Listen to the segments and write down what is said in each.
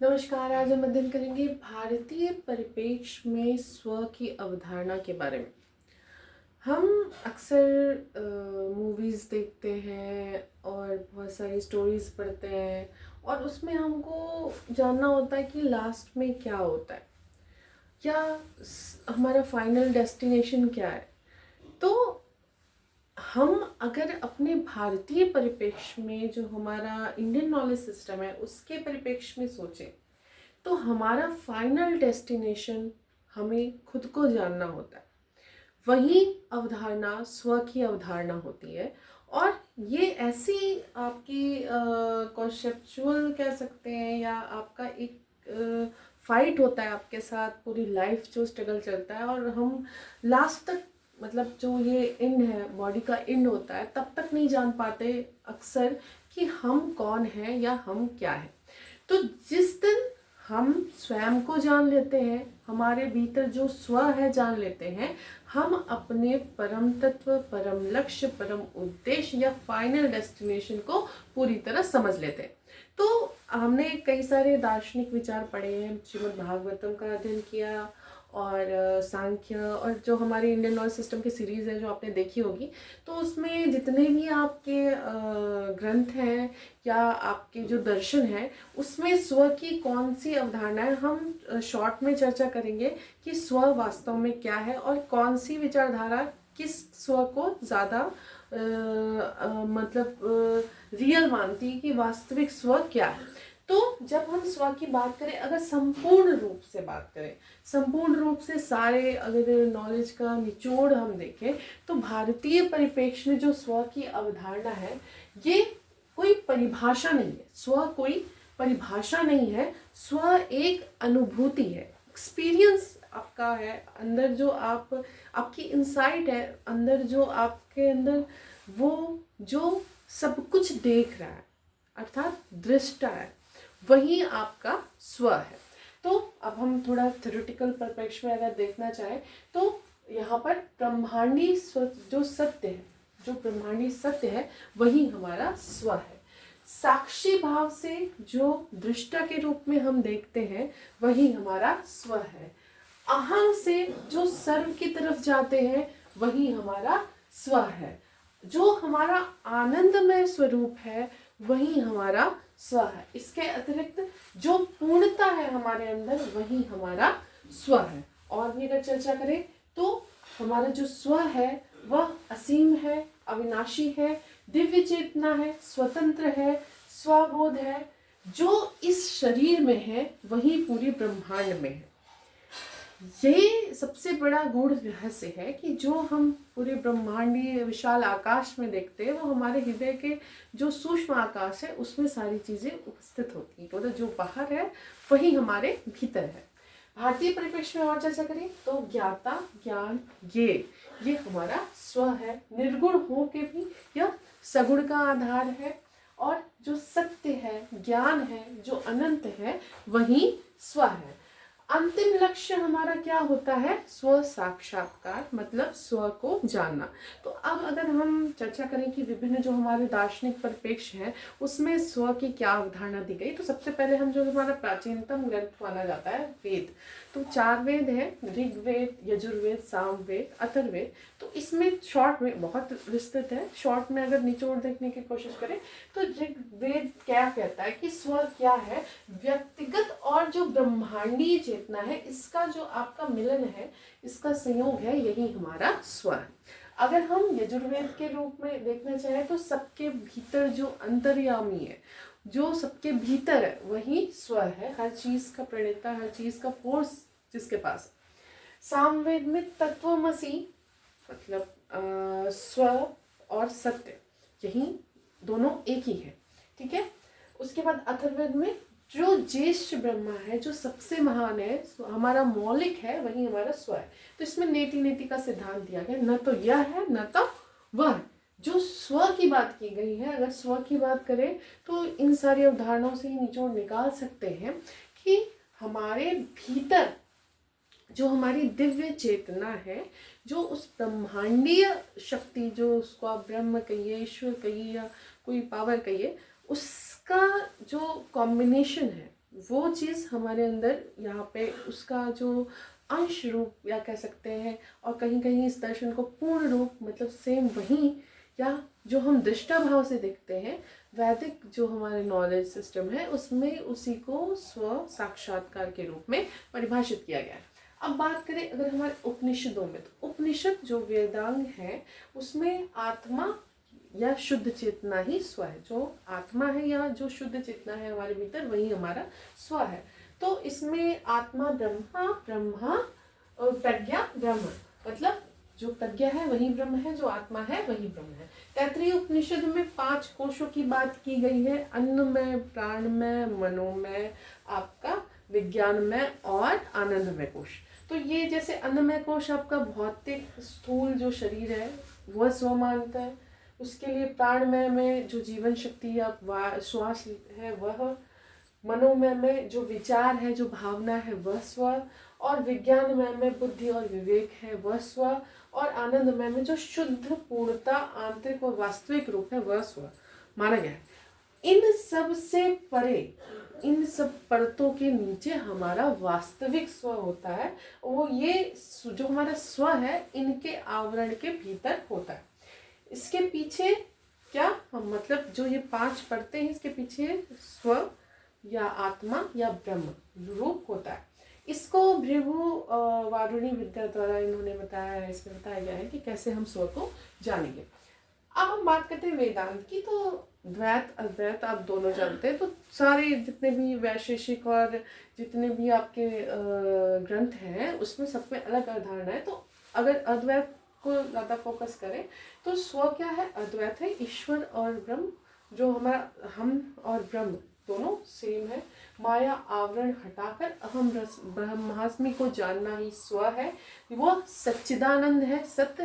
नमस्कार। आज हम अध्ययन करेंगे भारतीय परिप्रेक्ष्य में स्व की अवधारणा के बारे में। हम अक्सर मूवीज़ देखते हैं और बहुत सारी स्टोरीज़ पढ़ते हैं और उसमें हमको जानना होता है कि लास्ट में क्या होता है या हमारा फाइनल डेस्टिनेशन क्या है। तो हम अगर अपने भारतीय परिप्रेक्ष्य में जो हमारा इंडियन नॉलेज सिस्टम है उसके परिप्रेक्ष्य में सोचें तो हमारा फाइनल डेस्टिनेशन हमें खुद को जानना होता है। वही अवधारणा स्व की अवधारणा होती है और ये ऐसी आपकी कॉन्सेप्चुअल कह सकते हैं या आपका एक फाइट होता है आपके साथ पूरी लाइफ, जो स्ट्रगल चलता है और हम लास्ट तक, मतलब जो ये एंड है, बॉडी का एंड होता है, तब तक नहीं जान पाते अक्सर कि हम कौन हैं या हम क्या हैं। तो जिस दिन हम स्वयं को जान लेते हैं, हमारे भीतर जो स्व है जान लेते हैं, हम अपने परम तत्व, परम लक्ष्य, परम उद्देश्य या फाइनल डेस्टिनेशन को पूरी तरह समझ लेते हैं। तो हमने कई सारे दार्शनिक विचार पढ़े हैं, श्रीमद् भागवतम का अध्ययन किया और सांख्य और जो हमारे इंडियन नॉलेज सिस्टम की सीरीज़ है जो आपने देखी होगी, तो उसमें जितने भी आपके ग्रंथ हैं या आपके जो दर्शन है उसमें स्व की कौन सी अवधारणा है, हम शॉर्ट में चर्चा करेंगे कि स्व वास्तव में क्या है और कौन सी विचारधारा किस स्व को ज़्यादा मतलब रियल मानती है कि वास्तविक स्व क्या है। तो जब हम स्व की बात करें, अगर संपूर्ण रूप से बात करें, संपूर्ण रूप से सारे अगर नॉलेज का निचोड़ हम देखें, तो भारतीय परिप्रेक्ष्य में जो स्व की अवधारणा है ये कोई परिभाषा नहीं है। स्व कोई परिभाषा नहीं है, स्व एक अनुभूति है, एक्सपीरियंस आपका है, अंदर जो आपकी इंसाइट है, अंदर जो आपके अंदर वो जो सब कुछ देख रहा है, अर्थात दृष्टा है, वही आपका स्व है। तो अब हम थोड़ा थ्योरेटिकल परिप्रेक्ष्य में अगर देखना चाहें तो यहाँ पर ब्रह्मांडी जो सत्य है, जो ब्रह्मांडी सत्य है, वही हमारा स्व है। साक्षी भाव से जो दृष्टा के रूप में हम देखते हैं वही हमारा स्व है। अहं से जो सर्व की तरफ जाते हैं वही हमारा स्व है। जो हमारा आनंदमय स्वरूप है वही हमारा स्व है। इसके अतिरिक्त जो पूर्णता है हमारे अंदर वही हमारा स्व है। और भी अगर चर्चा करें तो हमारा जो स्व है वह असीम है, अविनाशी है, दिव्य चेतना है, स्वतंत्र है, स्वबोध है। जो इस शरीर में है वही पूरी ब्रह्मांड में है। यही सबसे बड़ा गूढ़ रहस्य है कि जो हम पूरे ब्रह्मांडीय विशाल आकाश में देखते हैं वो हमारे हृदय के जो सूक्ष्म आकाश है उसमें सारी चीजें उपस्थित होती हैं। मतलब जो बाहर है वही हमारे भीतर है। भारतीय परिप्रेक्ष्य में और चर्चा करें तो ज्ञाता, ज्ञान, ये हमारा स्व है। निर्गुण हो के भी यह सगुण का आधार है और जो सत्य है, ज्ञान है, जो अनंत है, वही स्व है। अंतिम लक्ष्य हमारा क्या होता है? स्व साक्षात्कार, मतलब स्व को जानना। तो अब अगर हम चर्चा करें कि विभिन्न जो हमारे दार्शनिक परिप्रेक्ष्य है उसमें स्व की क्या अवधारणा दी गई, तो सबसे पहले हम जो हमारा प्राचीनतम ग्रंथ माना जाता है वेद, तो 4 वेद हैं, ऋग्वेद, यजुर्वेद, सामवेद, अथर्ववेद। तो इसमें शॉर्ट में बहुत विस्तृत है, शॉर्ट में अगर निचोड़ देखने की कोशिश करें तो ऋग्वेद क्या कहता है कि स्व क्या है? व्यक्तिगत और जो ब्रह्मांडीय चेतना है इसका जो आपका मिलन है, इसका संयोग है, यही हमारा स्व है। अगर हम यजुर्वेद के रूप में देखना चाहें तो सबके भीतर जो अंतर्यामी है, जो सबके भीतर है, वही स्व है। हर चीज का प्रणेता, हर चीज का फोर्स जिसके पास है। सामवेद में तत्वमसि, मतलब स्व और सत्य, यही दोनों एक ही है, ठीक है। उसके बाद अथर्ववेद में जो ज्येष्ठ ब्रह्मा है, जो सबसे महान है, हमारा मौलिक है, वही हमारा स्व है। तो इसमें नेति नेति का सिद्धांत दिया गया, न तो यह है न तो वह। जो स्व की बात की गई है, अगर स्व की बात करें तो इन सारी अवधारणाओं से ही निचोड़ निकाल सकते हैं कि हमारे भीतर जो हमारी दिव्य चेतना है, जो उस ब्रह्मांडीय शक्ति, जो उसको आप ब्रह्म कहिए, ईश्वर कहिए या कोई पावर कहिए, उसका जो कॉम्बिनेशन है वो चीज़ हमारे अंदर यहाँ पे उसका जो अंश रूप या कह सकते हैं, और कहीं कहीं इस दर्शन को पूर्ण रूप मतलब सेम वही, या जो हम दृष्टा भाव से देखते हैं वैदिक जो हमारे नॉलेज सिस्टम है उसमें उसी को स्व साक्षात्कार के रूप में परिभाषित किया गया है। अब बात करें अगर हमारे उपनिषदों में, तो उपनिषद जो वेदांग है उसमें आत्मा या शुद्ध चेतना ही स्व है। जो आत्मा है या जो शुद्ध चेतना है हमारे भीतर वही हमारा स्व है। तो इसमें आत्मा ब्रह्मा, ब्रह्मा और प्रज्ञा ब्रह्म, मतलब जो प्रज्ञा है वही ब्रह्म है, जो आत्मा है वही ब्रह्म है। तैत्तिरीय उपनिषद में 5 कोशों की बात की गई है, अन्नमय, प्राणमय, मनोमय, आपका विज्ञानमय और आनंदमय कोश। तो ये जैसे अन्नमय कोश आपका भौतिक स्थूल जो शरीर है वह स्व मानता है, उसके लिए प्राणमय में जो जीवन शक्ति या श्वास है वह, मनोमय में जो विचार है जो भावना है वह स्व, और विज्ञानमय में बुद्धि और विवेक है वह स्व, और आनंदमय में जो शुद्ध पूर्णता आंतरिक और वास्तविक रूप है वह स्व माना गया है। इन सब से परे, इन सब परतों के नीचे हमारा वास्तविक स्व होता है, वो ये जो हमारा स्व है इनके आवरण के भीतर होता है। इसके पीछे क्या हम मतलब जो ये 5 परतें हैं इसके पीछे स्व या आत्मा या ब्रह्म रूप होता है। इसको भृगु वारुणी विद्या द्वारा इन्होंने बताया है, इसमें बताया गया है कि कैसे हम स्व को जानेंगे। अब हम बात करते हैं वेदांत की। तो द्वैत अद्वैत आप दोनों जानते हैं, तो सारे जितने भी वैशेषिक और जितने भी आपके ग्रंथ हैं उसमें सब में अलग अवधारणा है। तो अगर अद्वैत को ज़्यादा फोकस करें तो स्व क्या है, अद्वैत है, ईश्वर और ब्रह्म, जो हमारा हम और ब्रह्म दोनों सेम है। माया आवरण हटाकर अहम ब्रह्मास्मि को जानना ही स्व है। वो सच्चिदानंद है, सत्य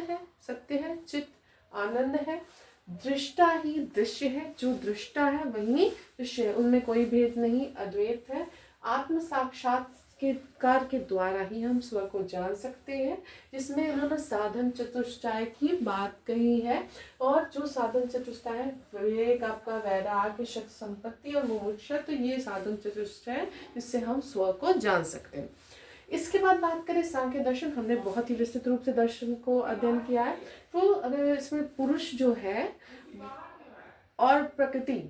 है, चित आनंद है, दृष्टा ही दृश्य है, जो दृष्टा है वही दृश्य है, उनमें कोई भेद नहीं, अद्वैत है। आत्म साक्षात्कार के द्वारा ही हम स्व को जान सकते हैं, जिसमें उन्होंने साधन चतुष्टय की बात कही है। और जो साधन चतुष्टय है विवेक, आपका वैराग्य, शक्ति संपत्ति और मोक्ष, तो ये साधन चतुष्टय जिससे हम स्व को जान सकते हैं। इसके बाद बात करें सांख्य दर्शन, हमने बहुत ही विस्तृत रूप से दर्शन को अध्ययन किया है। तो अगर इसमें पुरुष जो है और प्रकृति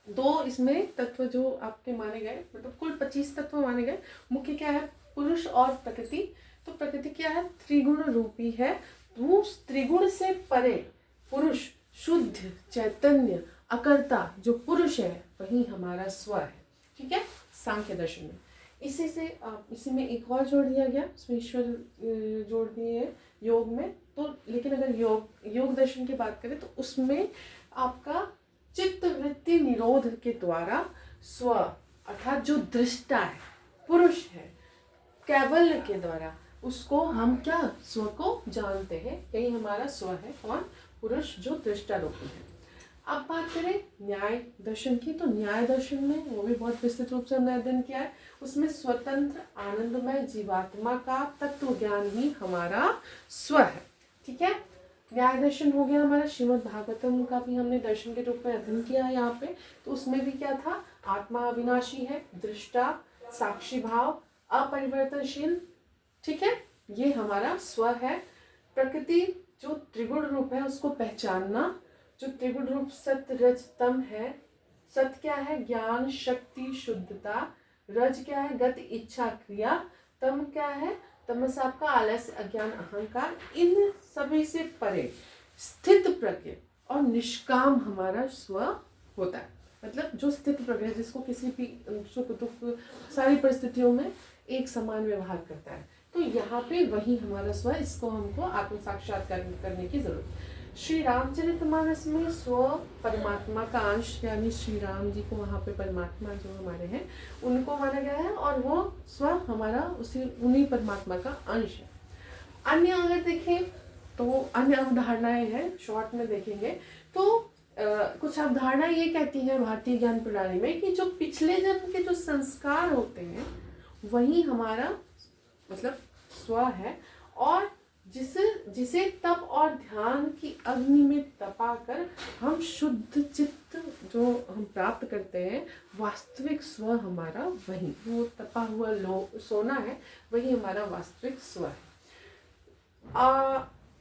दो इसमें तत्व जो आपके माने गए, मतलब कुल 25 तत्व माने गए। मुख्य क्या है, पुरुष और प्रकृति। तो प्रकृति क्या है, त्रिगुण रूपी है। वो त्रिगुण से परे पुरुष शुद्ध चैतन्य अकर्ता जो पुरुष है वही हमारा स्व है। ठीक है, सांख्य दर्शन में इसी में एक और जोड़ दिया गया, उसमें ईश्वर जोड़ दिए है योग में। तो लेकिन अगर योग दर्शन की बात करें तो उसमें आपका चित्त वृत्ति निरोध के द्वारा स्व अर्थात जो दृष्टा है, पुरुष है, कैवल्य के द्वारा उसको हम क्या स्व को जानते हैं, यही हमारा स्व है। कौन, पुरुष जो दृष्टा रूपी है। अब बात करें न्याय दर्शन की, तो न्याय दर्शन में वो भी बहुत विस्तृत रूप से हमने अध्ययन किया है। उसमें स्वतंत्र आनंदमय जीवात्मा का तत्व ज्ञान ही हमारा स्व है। ठीक है, न्याय दर्शन हो गया हमारा। श्रीमद् भागवतम का भी हमने दर्शन के रूप में अध्ययन किया है यहाँ पे। तो उसमें भी क्या था, आत्मा अविनाशी है, दृष्टा, साक्षी भाव, अपरिवर्तनशील। ठीक है, ये हमारा स्व है। प्रकृति जो त्रिगुण रूप है उसको पहचानना, जो त्रिगुण रूप सत्य रज तम है। सत्य क्या है, ज्ञान शक्ति शुद्धता, रज क्या है, गति इच्छा क्रिया, तम क्या है, तमस आपका आलस्य अज्ञान अहंकार। इन सभी से परे स्थित प्रज्ञ और निष्काम हमारा स्व होता है। मतलब जो स्थित प्रज्ञ जिसको किसी भी सुख दुख सारी परिस्थितियों में एक समान व्यवहार करता है, तो यहाँ पे वही हमारा स्व, इसको हमको आत्म साक्षात्कार करने की जरूरत। श्री रामचरितमानस में स्व परमात्मा का अंश, यानी श्री राम जी को वहाँ पे परमात्मा जो हमारे हैं उनको माना गया है, और वो स्व हमारा उन्हीं परमात्मा का अंश है। अन्य अगर देखें तो अन्य अवधारणाएं हैं, शॉर्ट में देखेंगे तो कुछ अवधारणाएं ये कहती हैं भारतीय ज्ञान प्रणाली में कि जो पिछले जन्म के जो संस्कार होते हैं वही हमारा मतलब स्व है, और जिसे जिसे तप और ध्यान की अग्नि में तपाकर हम शुद्ध चित्त जो हम प्राप्त करते हैं, वास्तविक स्व हमारा वही, वो तपा हुआ लो सोना है, वही हमारा वास्तविक स्व है।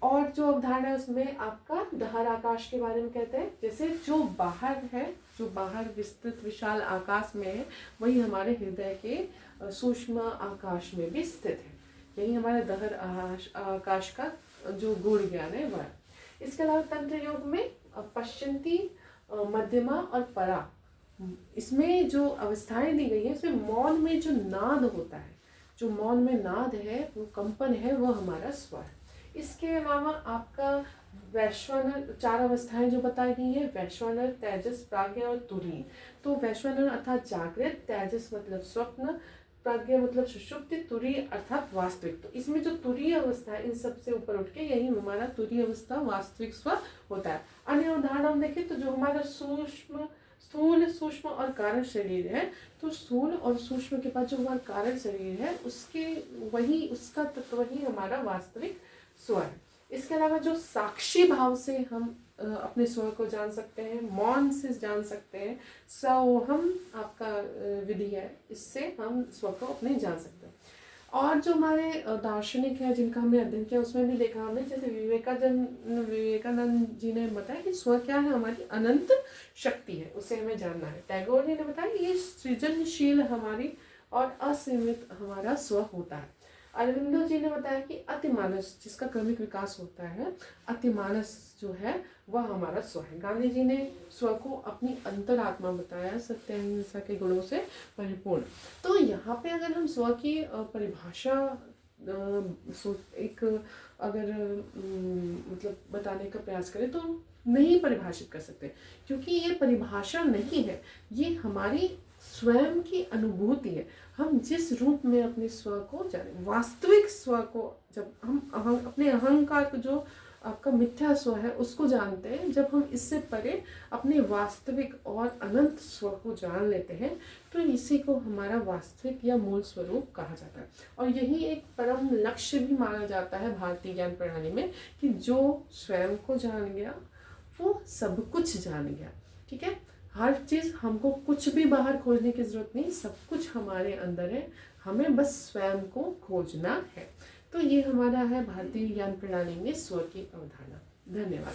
और जो अवधारणा है उसमें आपका दहर आकाश के बारे में कहते हैं, जैसे जो बाहर है, जो बाहर विस्तृत विशाल आकाश में है, वही हमारे हृदय के सूक्ष्म आकाश में भी स्थित है। यही हमारे दहर आकाश का जो गूढ़ ज्ञान है वह। इसके अलावा तंत्र योग में पश्चिंती, मध्यमा और परा, इसमें जो अवस्थाएं दी गई है, इसमें मौन में जो नाद होता है, जो मौन में नाद है, वो कंपन है, वो हमारा स्वर है। इसके अलावा आपका वैश्वानर, 4 अवस्थाएं जो बताई गई हैं, वैश्वानर, तेजस, प्राज्ञ और तुरीय। तो वैश्वानर अर्थात जागृत, तेजस मतलब स्वप्न, प्राज्ञ मतलब सुषुप्ति, तुरीय अर्थात वास्तविक। तो इसमें जो तुरीय अवस्था है, इन सबसे ऊपर उठ के यही हमारा तुरीय अवस्था वास्तविक स्व होता है। अन्य उदाहरण देखें तो जो हमारा स्थूल, सूक्ष्म और कारण शरीर है, तो स्थूल और सूक्ष्म के पास जो हमारा कारण शरीर है, उसके वही, उसका तत्व ही हमारा वास्तविक स्व है। इसके अलावा जो साक्षी भाव से हम अपने स्वर को जान सकते हैं, मौन से जान सकते हैं, सोहम आपका विधि है, इससे हम स्वर को अपने जान सकते हैं। और जो हमारे दार्शनिक हैं जिनका हमने अध्ययन किया, उसमें भी देखा हमने, जैसे विवेकानंद जी ने बताया कि स्वर क्या है, हमारी अनंत शक्ति है, उसे हमें जानना है। टैगोर जी ने बताया ये सृजनशील हमारी और असीमित हमारा स्वर होता है। अरविंदो जी ने बताया कि अतिमानस, जिसका क्रमिक विकास होता है, अतिमानस जो है वह हमारा स्व है। गांधी जी ने स्व को अपनी अंतरात्मा बताया, सत्य अहिंसा के गुणों से परिपूर्ण। तो यहाँ पे अगर हम स्व की परिभाषा एक अगर मतलब बताने का प्रयास करें तो नहीं परिभाषित कर सकते, क्योंकि ये परिभाषा नहीं है, ये हमारी स्वयं की अनुभूति है। हम जिस रूप में अपने स्व को जाने, वास्तविक स्व को जब हम अपने अहंकार को, जो आपका मिथ्या स्व है, उसको जानते हैं, जब हम इससे परे अपने वास्तविक और अनंत स्व को जान लेते हैं, तो इसी को हमारा वास्तविक या मूल स्वरूप कहा जाता है। और यही एक परम लक्ष्य भी माना जाता है भारतीय ज्ञान प्रणाली में, कि जो स्वयं को जान गया वो सब कुछ जान गया। ठीक है, हर चीज़, हमको कुछ भी बाहर खोजने की जरूरत नहीं, सब कुछ हमारे अंदर है, हमें बस स्वयं को खोजना है। तो ये हमारा है भारतीय ज्ञान प्रणाली में स्वर की अवधारणा। धन्यवाद।